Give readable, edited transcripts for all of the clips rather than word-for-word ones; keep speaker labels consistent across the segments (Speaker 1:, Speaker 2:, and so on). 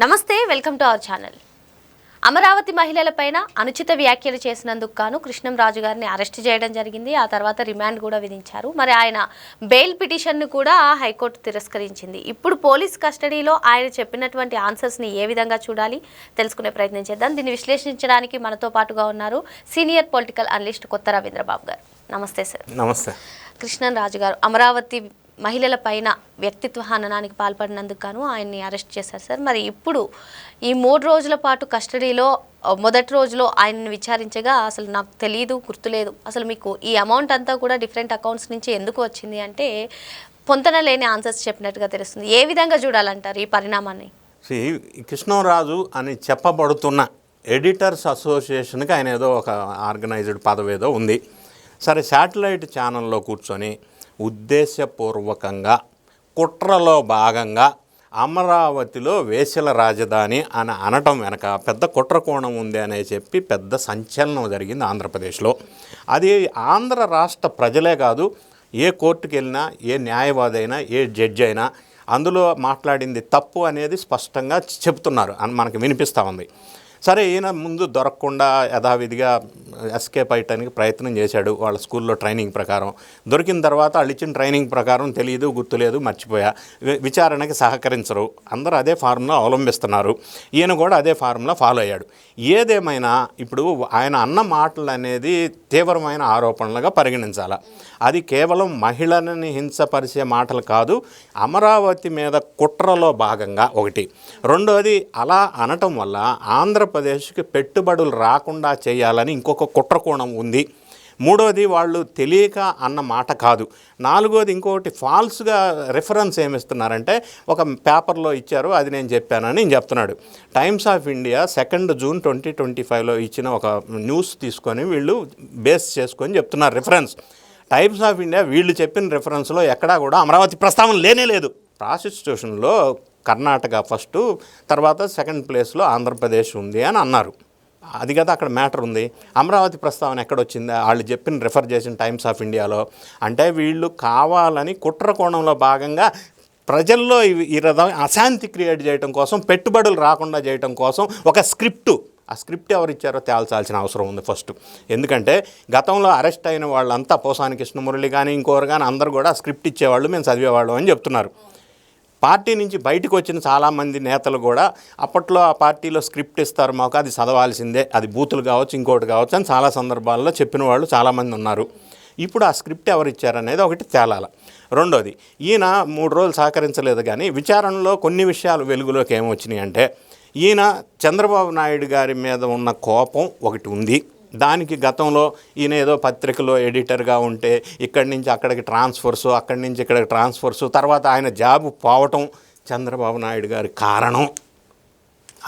Speaker 1: నమస్తే, welcome to our channel. Amaravati మహిళలపైన అనుచిత వ్యాఖ్యలు చేసినందుకు గాను కృష్ణంరాజు గారిని అరెస్ట్ చేయడం జరిగింది. ఆ తర్వాత రిమాండ్ కూడా విధించారు. మరి ఆయన బెయిల్ పిటిషన్ను కూడా హైకోర్టు తిరస్కరించింది. ఇప్పుడు పోలీస్ కస్టడీలో ఆయన చెప్పినటువంటి ఆన్సర్స్ని ఏ విధంగా చూడాలి తెలుసుకునే ప్రయత్నం చేద్దాం. దీన్ని విశ్లేషించడానికి మనతో పాటుగా ఉన్నారు సీనియర్ పొలిటికల్ అనలిస్ట్ కొత్త రవీంద్రబాబు గారు. నమస్తే సార్.
Speaker 2: నమస్తే.
Speaker 1: కృష్ణంరాజు గారు అమరావతి మహిళల పైన వ్యక్తిత్వ హననానికి పాల్పడినందుకు గాను ఆయన్ని అరెస్ట్ చేశారు సార్. మరి ఇప్పుడు ఈ 3 రోజుల పాటు కస్టడీలో మొదటి రోజులో ఆయన్ని విచారించగా అసలు నాకు తెలియదు, గుర్తులేదు, అసలు మీకు ఈ అమౌంట్ అంతా కూడా డిఫరెంట్ అకౌంట్స్ నుంచి ఎందుకు వచ్చింది అంటే పొంతన లేని ఆన్సర్స్ చెప్పినట్టుగా తెలుస్తుంది. ఏ విధంగా చూడాలంటారు ఈ పరిణామాన్ని?
Speaker 2: కృష్ణంరాజు అని చెప్పబడుతున్న ఎడిటర్స్ అసోసియేషన్కి ఆయన ఏదో ఒక ఆర్గనైజ్డ్ పదవి ఏదో ఉంది. సరే, శాటిలైట్ ఛానల్లో కూర్చొని ఉద్దేశపూర్వకంగా కుట్రలో భాగంగా అమరావతిలో వేశ్యల రాజధాని అని అనటం వెనక పెద్ద కుట్ర కోణం ఉంది అనే చెప్పి పెద్ద సంచలనం జరిగింది ఆంధ్రప్రదేశ్లో. అది ఆంధ్ర రాష్ట్ర ప్రజలే కాదు, ఏ కోర్టుకు వెళ్ళినా, ఏ న్యాయవాది అయినా, ఏ జడ్జి అయినా అందులో మాట్లాడింది తప్పు అనేది స్పష్టంగా చెప్తున్నారు అని మనకు వినిపిస్తూ ఉంది. సరే, ఈయన ముందు దొరకకుండా యథావిధిగా ఎస్కేప్ అయ్యటానికి ప్రయత్నం చేశాడు వాళ్ళ స్కూల్లో ట్రైనింగ్ ప్రకారం. దొరికిన తర్వాత వాళ్ళు ఇచ్చిన ట్రైనింగ్ ప్రకారం తెలియదు, గుర్తులేదు, మర్చిపోయా, విచారణకి సహకరించరు, అందరూ అదే ఫార్ములా అవలంబిస్తున్నారు. ఈయన కూడా అదే ఫార్ములా ఫాలో అయ్యాడు. ఏదేమైనా ఇప్పుడు ఆయన అన్న మాటలు అనేది తీవ్రమైన ఆరోపణలుగా పరిగణించాలి. అది కేవలం మహిళలని హింసపరిచే మాటలు కాదు, అమరావతి మీద కుట్రలో భాగంగా ఒకటి. రెండోది, అలా అనటం వల్ల ఆంధ్రప్రదేశ్కి పెట్టుబడులు రాకుండా చేయాలని ఇంకొక కుట్ర కోణం ఉంది. మూడోది, వాళ్ళు తెలియక అన్న మాట కాదు. నాలుగోది, ఇంకొకటి ఫాల్స్గా రిఫరెన్స్ ఏమిస్తున్నారంటే ఒక పేపర్లో ఇచ్చారు, అది నేను చెప్పానని చెప్తున్నాడు. టైమ్స్ ఆఫ్ ఇండియా 2 జూన్ 2025లో ఇచ్చిన ఒక న్యూస్ తీసుకొని వీళ్ళు బేస్ చేసుకొని చెప్తున్నారు రిఫరెన్స్. టైమ్స్ ఆఫ్ ఇండియా వీళ్ళు చెప్పిన రిఫరెన్స్లో ఎక్కడా కూడా అమరావతి ప్రస్తావన లేనే లేదు. ప్రాసిక్యూషన్లో కర్ణాటక ఫస్ట్, తర్వాత 2nd ప్లేస్లో ఆంధ్రప్రదేశ్ ఉంది అని అన్నారు. అది కదా అక్కడ మ్యాటర్ ఉంది. అమరావతి ప్రస్తావన ఎక్కడొచ్చింది? వాళ్ళు చెప్పిన రిఫర్ చేసిన టైమ్స్ ఆఫ్ ఇండియాలో. అంటే వీళ్ళు కావాలని కుట్ర కోణంలో భాగంగా ప్రజల్లో ఈ రకం అశాంతి క్రియేట్ చేయడం కోసం, పెట్టుబడులు రాకుండా చేయడం కోసం ఒక స్క్రిప్టు, ఆ స్క్రిప్ట్ ఎవరు ఇచ్చారో తేల్చాల్సిన అవసరం ఉంది ఫస్ట్. ఎందుకంటే గతంలో అరెస్ట్ అయిన వాళ్ళంతా పోసాని కృష్ణమురళి కానీ ఇంకోరు కానీ అందరూ కూడా ఆ స్క్రిప్ట్ ఇచ్చేవాళ్ళు, మేము చదివేవాళ్ళం అని చెప్తున్నారు. పార్టీ నుంచి బయటకు వచ్చిన చాలామంది నేతలు కూడా అప్పట్లో ఆ పార్టీలో స్క్రిప్ట్ ఇస్తారు మాకు, అది చదవాల్సిందే, అది బూతులు కావచ్చు, ఇంకోటి కావచ్చు అని చాలా సందర్భాల్లో చెప్పిన వాళ్ళు చాలామంది ఉన్నారు. ఇప్పుడు ఆ స్క్రిప్ట్ ఎవరు ఇచ్చారనేది ఒకటి తేలాల. రెండోది, ఈయన 3 రోజులు సహకరించలేదు, కానీ విచారణలో కొన్ని విషయాలు వెలుగులోకి ఏమొచ్చినాయి అంటే ఈయన చంద్రబాబు నాయుడు గారి మీద ఉన్న కోపం ఒకటి ఉంది. దానికి గతంలో ఈయన ఏదో పత్రికలో ఎడిటర్గా ఉంటే ఇక్కడి నుంచి అక్కడికి ట్రాన్స్ఫర్స్, అక్కడి నుంచి ఇక్కడికి ట్రాన్స్ఫర్స్, తర్వాత ఆయన జాబు పోవటం చంద్రబాబు నాయుడు గారి కారణం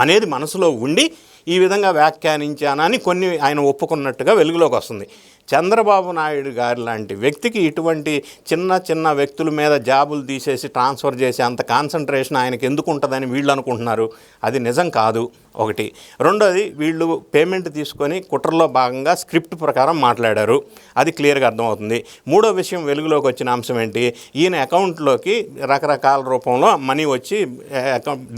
Speaker 2: అనేది మనసులో ఉండి ఈ విధంగా వ్యాఖ్యానించానని కొన్ని ఆయన ఒప్పుకున్నట్టుగా వెలుగులోకి వస్తుంది. చంద్రబాబు నాయుడు గారి లాంటి వ్యక్తికి ఇటువంటి చిన్న చిన్న వ్యక్తుల మీద జాబులు తీసేసి ట్రాన్స్ఫర్ చేసే అంత కాన్సన్ట్రేషన్ ఆయనకి ఎందుకు ఉంటుందని వీళ్ళు అనుకుంటున్నారు. అది నిజం కాదు ఒకటి. రెండోది, వీళ్ళు పేమెంట్ తీసుకొని కుట్రలో భాగంగా స్క్రిప్ట్ ప్రకారం మాట్లాడారు, అది క్లియర్గా అర్థమవుతుంది. మూడో విషయం వెలుగులోకి వచ్చిన అంశం ఏంటి, ఈయన అకౌంట్లోకి రకరకాల రూపంలో మనీ వచ్చి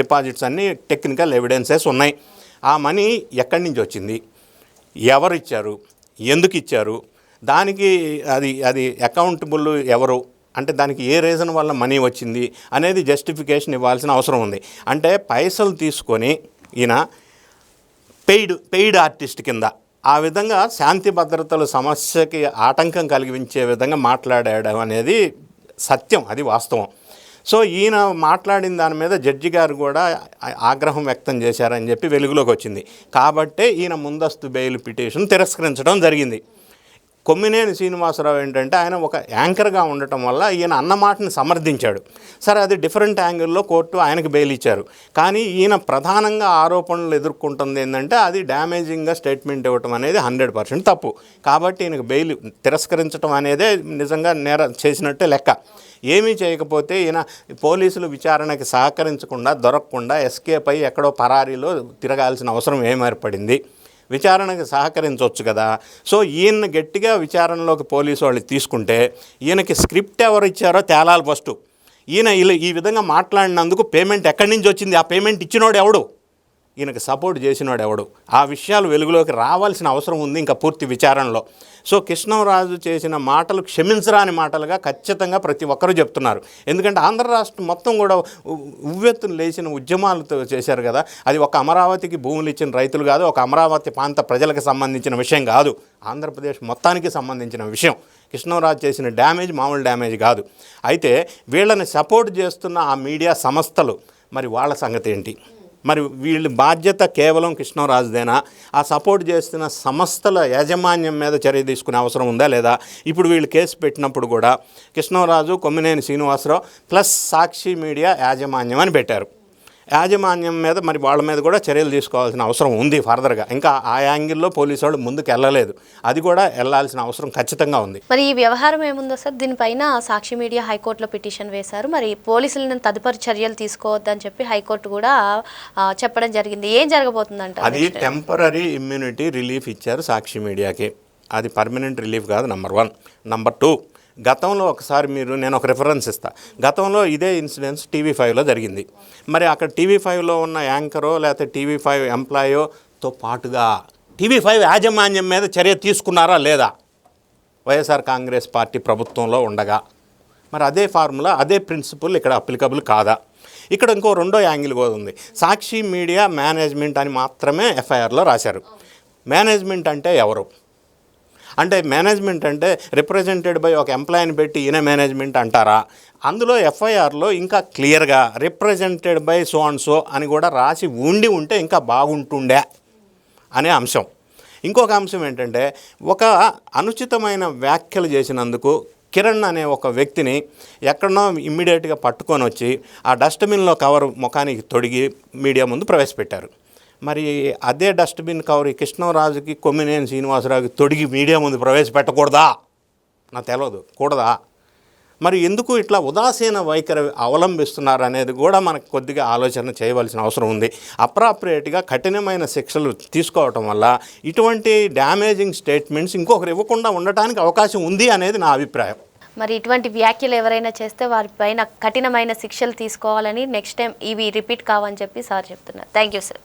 Speaker 2: డిపాజిట్స్ అన్నీ టెక్నికల్ ఎవిడెన్సెస్ ఉన్నాయి. ఆ మనీ ఎక్కడి నుంచి వచ్చింది, ఎవరు ఇచ్చారు, ఎందుకు ఇచ్చారు, దానికి అది అకౌంటబుల్ ఎవరు, అంటే దానికి ఏ రీజన్ వల్ల మనీ వచ్చింది అనేది జస్టిఫికేషన్ ఇవ్వాల్సిన అవసరం ఉంది. అంటే పైసలు తీసుకొని ఈయన పెయిడ్ ఆర్టిస్ట్ కింద ఆ విధంగా శాంతి భద్రతల సమస్యకి ఆటంకం కలిగించే విధంగా మాట్లాడాడు అనేది సత్యం, అది వాస్తవం. సో ఈయన మాట్లాడిన దాని మీద జడ్జి గారు కూడా ఆగ్రహం వ్యక్తం చేశారని చెప్పి వెలుగులోకి వచ్చింది. కాబట్టే ఈయన ముందస్తు బెయిల్ పిటిషన్ తిరస్కరించడం జరిగింది. కొమ్మినేని శ్రీనివాసరావు ఏంటంటే ఆయన ఒక యాంకర్గా ఉండటం వల్ల ఈయన అన్న మాటని సమర్థించాడు. సరే, అది డిఫరెంట్ యాంగిల్లో కోర్టు ఆయనకు బెయిల్ ఇచ్చారు. కానీ ఈయన ప్రధానంగా ఆరోపణలు ఎదుర్కొంటుంది ఏంటంటే అది డ్యామేజింగ్గా స్టేట్మెంట్ ఇవ్వటం అనేది 100% తప్పు. కాబట్టి ఈయనకు బెయిల్ తిరస్కరించడం అనేదే నిజంగా నేరం చేసినట్టే లెక్క. ఏమీ చేయకపోతే ఈయన పోలీసులు విచారణకి సహకరించకుండా, దొరకకుండా ఎస్కేప్ అయ్యి ఎక్కడో పరారీలో తిరగాల్సిన అవసరం ఏర్పడింది. విచారణకు సహకరించవచ్చు కదా. సో ఈయన గట్టిగా విచారణలోకి పోలీసు వాళ్ళు తీసుకుంటే ఈయనకి స్క్రిప్ట్ ఎవరు ఇచ్చారో తేలాలి ఫస్ట్. ఈయన ఈ విధంగా మాట్లాడినందుకు పేమెంట్ ఎక్కడి నుంచి వచ్చింది, ఆ పేమెంట్ ఇచ్చినోడు ఎవడు, ఈయనకు సపోర్ట్ చేసినోడు ఎవడు, ఆ విషయాలు వెలుగులోకి రావాల్సిన అవసరం ఉంది ఇంకా పూర్తి విచారణలో. సో కృష్ణంరాజు చేసిన మాటలు క్షమించరాని మాటలుగా ఖచ్చితంగా ప్రతి ఒక్కరూ చెప్తున్నారు. ఎందుకంటే ఆంధ్ర రాష్ట్రం మొత్తం కూడా ఉవ్వెత్తున లేచిన ఉద్యమాలతో చేశారు కదా. అది ఒక అమరావతికి భూములు ఇచ్చిన రైతులు కాదు, ఒక అమరావతి ప్రాంత ప్రజలకు సంబంధించిన విషయం కాదు, ఆంధ్రప్రదేశ్ మొత్తానికి సంబంధించిన విషయం. కృష్ణంరాజు చేసిన డ్యామేజ్ మామూలు డ్యామేజ్ కాదు. అయితే వీళ్ళని సపోర్ట్ చేస్తున్న ఆ మీడియా సంస్థలు మరి వాళ్ళ సంగతి ఏంటి? మరి వీళ్ళ బాధ్యత కేవలం కృష్ణంరాజుదేనా? ఆ సపోర్ట్ చేస్తున్న సంస్థల యాజమాన్యం మీద చర్య తీసుకునే అవసరం ఉందా లేదా? ఇప్పుడు వీళ్ళు కేసు పెట్టినప్పుడు కూడా కృష్ణంరాజు, కొమ్మినేని శ్రీనివాసరావు ప్లస్ సాక్షి మీడియా యాజమాన్యం అని పెట్టారు. యాజమాన్యం మీద మరి వాళ్ళ మీద కూడా చర్యలు తీసుకోవాల్సిన అవసరం ఉంది ఫర్దర్గా. ఇంకా ఆ యాంగిల్లో పోలీసు వాళ్ళు ముందుకు వెళ్ళలేదు, అది కూడా వెళ్ళాల్సిన అవసరం ఖచ్చితంగా ఉంది.
Speaker 1: మరి ఈ వ్యవహారం ఏముందో సార్, దీనిపైన సాక్షి మీడియా హైకోర్టులో పిటిషన్ వేశారు. మరి పోలీసులను తదుపరి చర్యలు తీసుకోవద్దని చెప్పి హైకోర్టు కూడా చెప్పడం జరిగింది. ఏం జరగబోతుందంట?
Speaker 2: అది టెంపరీ ఇమ్యూనిటీ రిలీఫ్ ఇచ్చారు సాక్షి మీడియాకి, అది పర్మనెంట్ రిలీఫ్ కాదు. నెంబర్ 1. నెంబర్ 2, గతంలో ఒకసారి నేను ఒక రిఫరెన్స్ ఇస్తాను. గతంలో ఇదే ఇన్సిడెంట్స్ TV5లో జరిగింది. మరి అక్కడ TV5లో ఉన్న యాంకరో లేకపోతే TV5 ఎంప్లాయోతో పాటుగా TV5 యాజమాన్యం మీద చర్య తీసుకున్నారా లేదా? వైఎస్ఆర్ కాంగ్రెస్ పార్టీ ప్రభుత్వంలో ఉండగా మరి అదే ఫార్ములా, అదే ప్రిన్సిపల్ ఇక్కడ అప్లికబుల్ కాదా? ఇక్కడ ఇంకో రెండో యాంగిల్ కూడా ఉంది. సాక్షి మీడియా మేనేజ్మెంట్ అని మాత్రమే FIRలో రాశారు. మేనేజ్మెంట్ అంటే ఎవరు? అంటే మేనేజ్మెంట్ అంటే రిప్రజెంటెడ్ బై ఒక ఎంప్లాయీని పెట్టి ఈయన మేనేజ్మెంట్ అంటారా? అందులో FIRలో ఇంకా క్లియర్గా represented by so and so అని కూడా రాసి ఉంటే ఇంకా బాగుంటుండే అనే అంశం. ఇంకొక అంశం ఏంటంటే, ఒక అనుచితమైన వ్యాఖ్యలు చేసినందుకు కిరణ్ అనే ఒక వ్యక్తిని ఎక్కడనో ఇమ్మీడియట్గా పట్టుకొని వచ్చి ఆ డస్ట్బిన్లో కవర్ ముఖానికి తొడిగి మీడియా ముందు ప్రవేశపెట్టారు. మరి అదే డస్ట్బిన్ కవర్ కృష్ణంరాజుకి, కొమ్మినేని శ్రీనివాసరావుకి తొడిగి మీడియా ముందు ప్రవేశపెట్టకూడదా? నాకు తెలియదు, కూడదా? మరి ఎందుకు ఇట్లా ఉదాసీన వైఖరి అవలంబిస్తున్నారు అనేది కూడా మనకు కొద్దిగా ఆలోచన చేయవలసిన అవసరం ఉంది. అప్రాప్రియేట్గా కఠినమైన శిక్షలు తీసుకోవటం వల్ల ఇటువంటి డ్యామేజింగ్ స్టేట్మెంట్స్ ఇంకొకరు ఇవ్వకుండా ఉండటానికి అవకాశం ఉంది అనేది నా అభిప్రాయం.
Speaker 1: మరి ఇటువంటి వ్యాఖ్యలు ఎవరైనా చేస్తే వారిపైన కఠినమైన శిక్షలు తీసుకోవాలని, నెక్స్ట్ టైం ఇవి రిపీట్ కావని చెప్పి సార్ చెప్తున్నారు. Thank you sir.